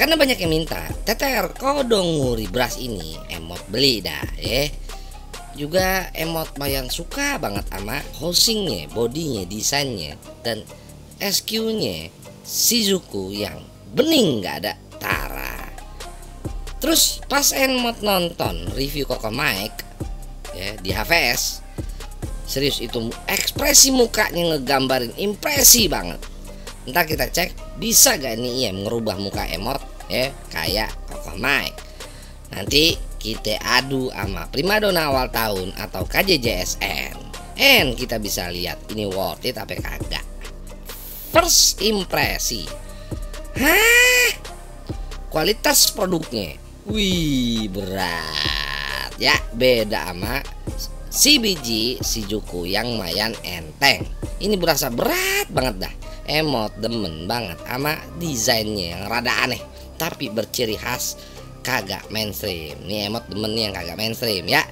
Karena banyak yang minta, TTR Kodonguri Brass ini emot beli dah ya. Juga emot yang suka banget sama housingnya, bodinya, desainnya, dan SQ-nya Shizuku yang bening nggak ada tara. Terus pas emot nonton review Koko Mike ya di HVS, serius itu ekspresi mukanya ngegambarin impresi banget. Ntar kita cek bisa gak nih IM ngerubah muka emot ya kayak Koko Mike. Nanti kita adu sama primadona awal tahun atau KJJSN. And kita bisa lihat ini worth it apa kagak. First impresi. Hah? Kualitas produknya. Wih, berat. Ya, beda sama CBG Shizuku yang lumayan enteng. Ini berasa berat banget dah. Emot demen banget sama desainnya yang rada aneh tapi berciri khas kagak mainstream. Nih emot demen nih yang kagak mainstream ya.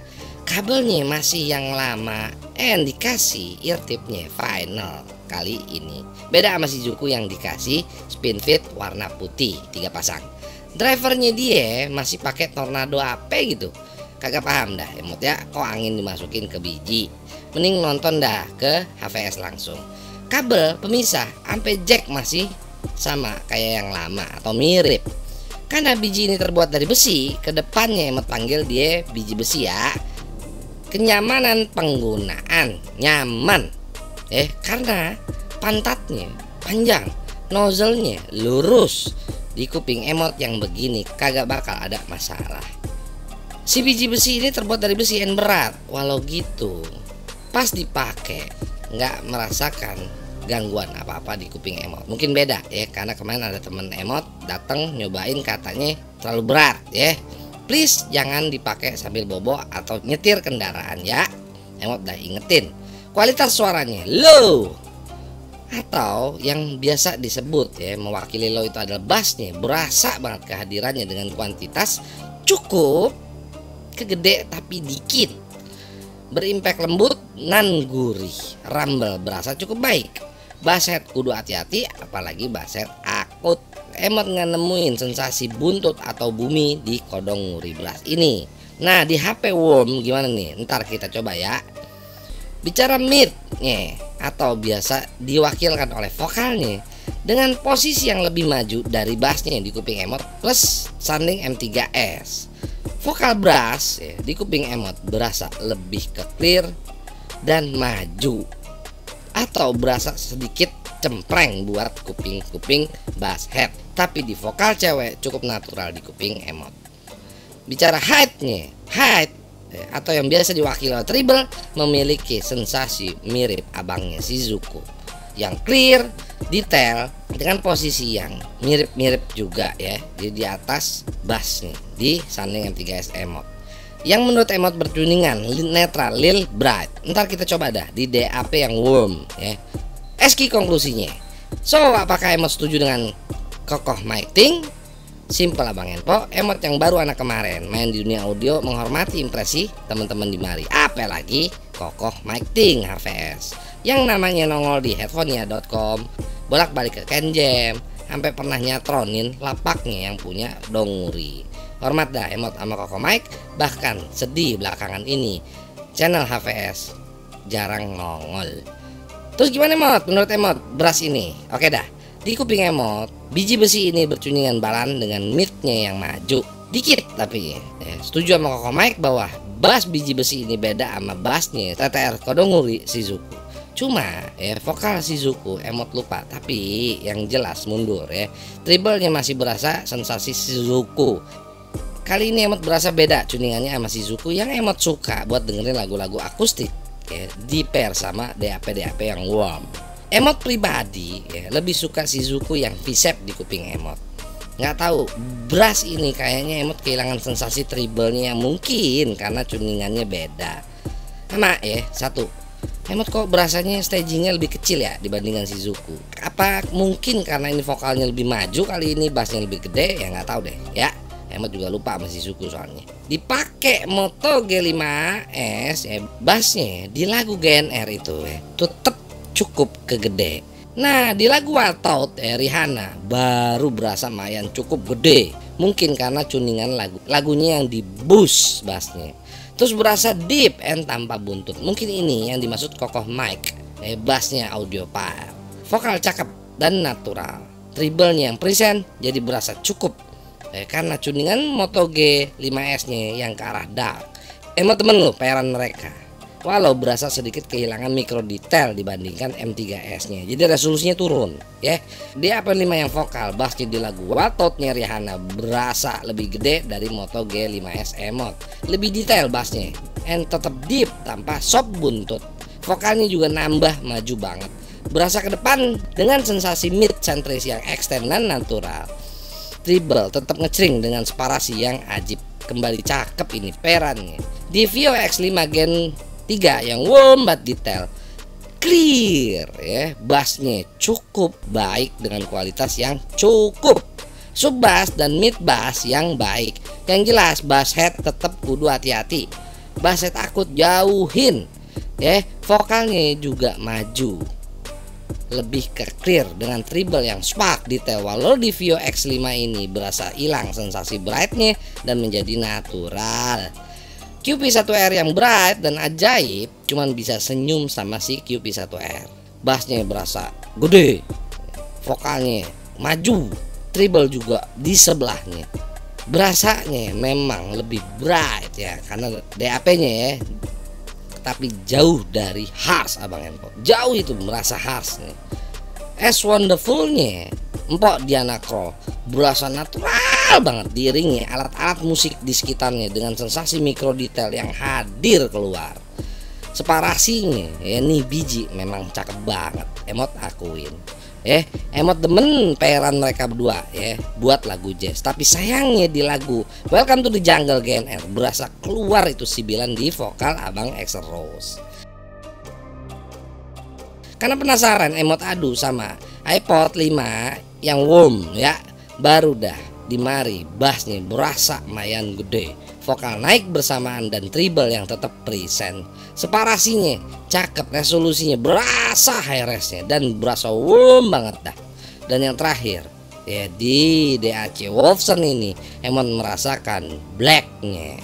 Kabelnya masih yang lama and dikasih ear tipnya final kali ini. Beda sama Shizuku yang dikasih spin fit warna putih 3 pasang. Drivernya dia masih pakai Tornado AP gitu. Kagak paham dah emot ya, kok angin dimasukin ke biji. Mending nonton dah ke HVS langsung. Kabel pemisah sampai jack masih sama kayak yang lama atau mirip. Karena biji ini terbuat dari besi, kedepannya emot panggil dia biji besi ya. Kenyamanan penggunaan nyaman. Karena pantatnya panjang, nozzle-nya lurus. Di kuping emot yang begini kagak bakal ada masalah. Si biji besi ini terbuat dari besi yang berat. Walau gitu, pas dipakai nggak merasakan gangguan apa-apa di kuping emot. Mungkin beda ya, karena kemarin ada temen emot datang nyobain katanya terlalu berat ya. Please jangan dipakai sambil bobo atau nyetir kendaraan ya. Emot udah ingetin. Kualitas suaranya low atau yang biasa disebut ya mewakili low itu adalah bassnya. Berasa banget kehadirannya dengan kuantitas cukup, kegede tapi dikit. Berimpact lembut nan gurih. Rumble berasa cukup baik. Basshead kudu hati-hati, apalagi basshead akut. Emot nggak nemuin sensasi buntut atau bumi di Kodonguri Brass ini. Nah di HP Worm gimana nih? Ntar kita coba ya. Bicara mid-nya atau biasa diwakilkan oleh vokalnya dengan posisi yang lebih maju dari bassnya di kuping emot plus sounding M3S. Vokal brass ya, di kuping emot berasa lebih ke clear dan maju atau berasa sedikit cempreng buat kuping-kuping bass head. Tapi di vokal cewek cukup natural di kuping emot. Bicara height-nya, height atau yang biasa diwakili oleh treble memiliki sensasi mirip abangnya Shizuku yang clear, detail dengan posisi yang mirip-mirip juga ya di atas bass nih di sounding M3S emot yang menurut emot bertuningan netral lil bright. Ntar kita coba dah di DAP yang warm ya. Eski konklusinya. So apakah emot setuju dengan Kokoh Mike Ting? Simple abang Enpo, emot yang baru anak kemarin main di dunia audio menghormati impresi teman-teman di mari. Apalagi Kokoh Mike Ting HVS yang namanya nongol di headphonenya.com, bolak-balik ke Kenjam, sampai pernah nyatronin lapaknya yang punya Donguri. Hormat dah emot sama Kokoh Mike, bahkan sedih belakangan ini channel HVS jarang nongol. Terus gimana emot? Menurut emot brass ini oke dah. Di kuping emot biji besi ini bertuningan balan dengan mid-nya yang maju dikit tapi setuju sama Kokoh Mike bahwa bass biji besi ini beda sama bassnya TTR Kodonguri Shizuku. Cuma vokal Shizuku emot lupa, tapi yang jelas mundur ya. Treble-nya masih berasa sensasi Shizuku. Kali ini emot berasa beda tuningannya sama Shizuku yang emot suka buat dengerin lagu-lagu akustik ya, di pair sama DAP-DAP yang warm. Emot pribadi lebih suka Shizuku yang V-shape di kuping emot. Nggak tahu, brass ini kayaknya emot kehilangan sensasi treble-nya mungkin karena tuningannya beda. Sama satu, emot kok berasanya stagingnya lebih kecil ya dibandingkan Shizuku. Apa mungkin karena ini vokalnya lebih maju kali ini bassnya lebih gede ya, nggak tahu deh ya. Emot juga lupa sama Shizuku soalnya. Dipakai Moto G5S bassnya di lagu GNR itu tetep cukup kegede. Nah, di lagu Walkout Rihanna baru berasa lumayan cukup gede. Mungkin karena tuningan lagunya yang di boost bassnya. Terus berasa deep and tanpa buntut. Mungkin ini yang dimaksud kokoh mic. Bassnya audio power. Vokal cakep dan natural. Treble-nya yang present jadi berasa cukup. Karena tuningan Moto G5S-nya yang ke arah dark. Emot temen lo pairan mereka. Walau berasa sedikit kehilangan mikro detail dibandingkan M3S-nya. Jadi resolusinya turun, ya. Dia apa 5 yang vokal, bassnya di lagu Walkout-nya Rihanna berasa lebih gede dari Moto G5S Emot. Lebih detail bassnya, and tetap deep tanpa soft buntut. Vokalnya juga nambah maju banget. Berasa ke depan dengan sensasi mid centris yang extend dan natural. Treble tetap ngecering dengan separasi yang ajib. Kembali cakep ini perannya. Di Vio X5 Gen 3 yang warm but detail, clear ya, bassnya cukup baik dengan kualitas yang cukup, sub bass dan mid bass yang baik. Yang jelas bass head tetap kudu hati-hati, bass head takut jauhin ya. Vokalnya juga maju, lebih ke clear dengan treble yang spark detail. Walau di Vio X5 ini berasa hilang sensasi brightnya dan menjadi natural. QP1R yang bright dan ajaib cuman bisa senyum sama si QP1R. Bassnya berasa gede, vokalnya maju, treble juga di sebelahnya. Berasanya memang lebih bright ya karena DAP-nya ya. Tapi jauh dari harsh Abang Empok. Jauh itu merasa harsh nih. As Wonderful-nya Empok Diana Krall berasa natural banget diiringi alat-alat musik di sekitarnya dengan sensasi mikro detail yang hadir keluar. Separasinya ya nih biji memang cakep banget, Emot akuin. Emot demen pairan mereka berdua ya buat lagu jazz. Tapi sayangnya di lagu Welcome to the Jungle GNR berasa keluar itu sibilan di vokal Abang Axl Rose. Karena penasaran Emot adu sama iPod 5 yang warm ya, baru dah dimari bassnya berasa lumayan gede, vokal naik bersamaan dan treble yang tetap present. Separasinya cakep, resolusinya berasa high res-nya dan berasa warm banget dah. Dan yang terakhir ya di DAC Wolfson ini Emot merasakan blacknya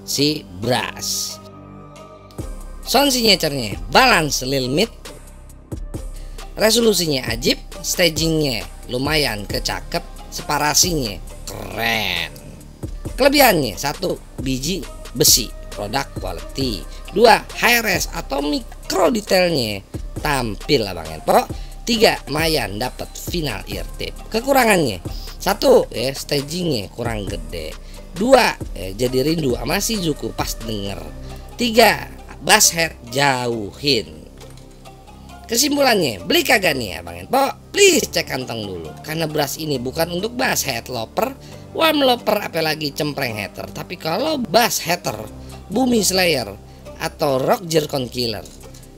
si brass. Sound signature-nya balance lil mid, resolusinya ajib, stagingnya lumayan kecakep, separasinya keren. Kelebihannya 1 biji besi, produk quality. 2 high res atau mikro detailnya tampil Abang Empok. 3 mayan dapat final ear tip. Kekurangannya 1 ya stagingnya kurang gede. 2 jadi rindu sama Shizuku pas denger. 3 bass head jauhin. Kesimpulannya, beli kagak nih Abang Empok? Please cek kantong dulu. Karena brass ini bukan untuk bass head lover, warm lover, apalagi cempreng hater. Tapi kalau bass hater, bumi slayer, atau rock jerkon killer,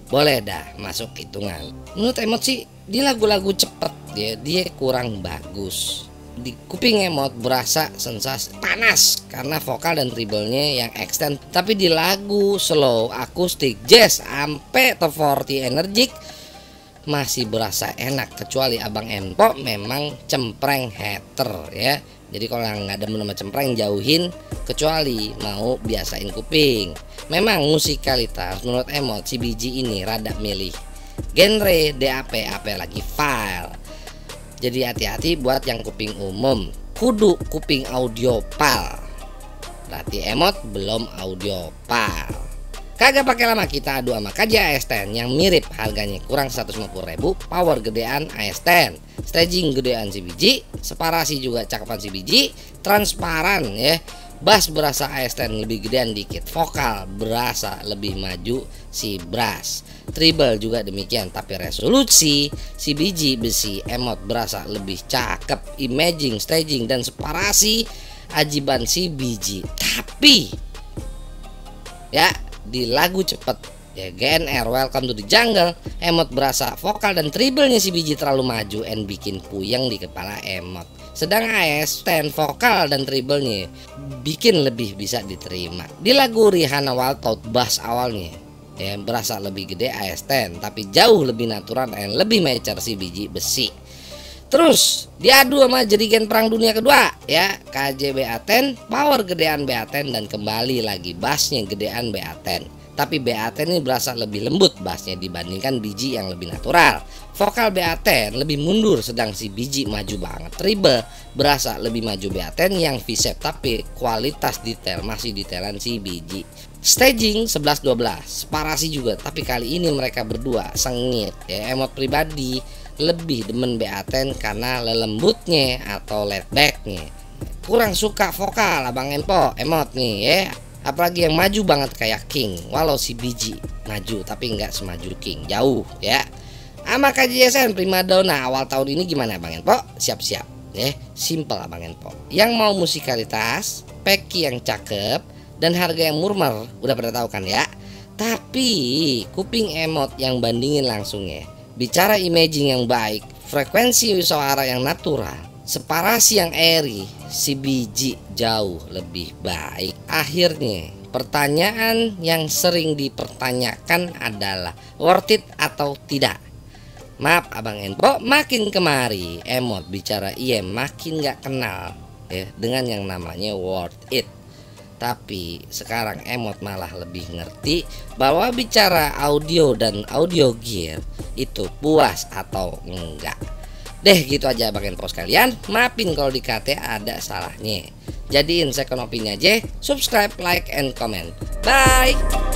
boleh dah masuk hitungan. Menurut Emot sih di lagu-lagu cepet dia kurang bagus. Di kuping Emot berasa sensasi panas karena vokal dan treble-nya yang extend. Tapi di lagu slow, akustik, jazz, sampai top 40 energik masih berasa enak. Kecuali Abang Empok memang cempreng hater ya. Jadi kalau nggak ada nama cempreng jauhin, kecuali mau biasain kuping. Memang musikalitas menurut Emot si biji ini rada milih genre DAP apalagi file. Jadi hati-hati buat yang kuping umum, kudu kuping audiopal. Berarti Emot belum audiopal. Kagak pakai lama kita adu sama KJ AS10 yang mirip, harganya kurang 150.000, power gedean AS10, staging gedean si biji, separasi juga cakepan si biji, transparan ya. Bass berasa AS10 lebih gedean dikit, vokal berasa lebih maju si brass, treble juga demikian. Tapi resolusi si biji besi Emot berasa lebih cakep, imaging, staging dan separasi ajiban si biji. Tapi ya di lagu cepet ya GNR Welcome to the Jungle, Emot berasa vokal dan treble-nya si biji terlalu maju and bikin puyeng di kepala Emot. Sedang AS10 vokal dan treble-nya bikin lebih bisa diterima. Di lagu Rihanna Walkout bass awalnya ya, berasa lebih gede AS10 tapi jauh lebih natural dan lebih mature si biji besi. Terus diadu sama jerigen perang dunia kedua ya, KJ BA10, power gedean BA10 dan kembali lagi bassnya gedean BA10. Tapi BA10 ini berasa lebih lembut bassnya dibandingkan biji yang lebih natural. Vokal BA10 lebih mundur sedang si biji maju banget. Treble berasa lebih maju BA10 yang V-shape tapi kualitas detail masih detailan si biji. Staging 11-12, separasi juga tapi kali ini mereka berdua sengit ya. Emot pribadi lebih demen BA10 karena lelembutnya atau laid backnya. Kurang suka vokal Abang Empo emot nih ya, apalagi yang maju banget kayak King. Walau si biji maju tapi nggak semaju King, jauh ya. Sama KJSN primadona awal tahun ini gimana Abang Empo? Siap-siap ya, simple Abang Empo. Yang mau musikalitas, peki yang cakep dan harga yang murmer udah pada tahu kan ya. Tapi kuping emot yang bandingin langsung ya. Bicara imaging yang baik, frekuensi suara yang natural, separasi yang airy, si biji jauh lebih baik. Akhirnya pertanyaan yang sering dipertanyakan adalah worth it atau tidak. Maaf Abang Empo, makin kemari emot bicara makin gak kenal ya dengan yang namanya worth it. Tapi sekarang emot malah lebih ngerti bahwa bicara audio dan audio gear itu puas atau enggak. Deh gitu aja Bang Empo sekalian. Maafin kalau dikata ada salahnya. Jadiin second opini aja. Subscribe, like, and comment. Bye.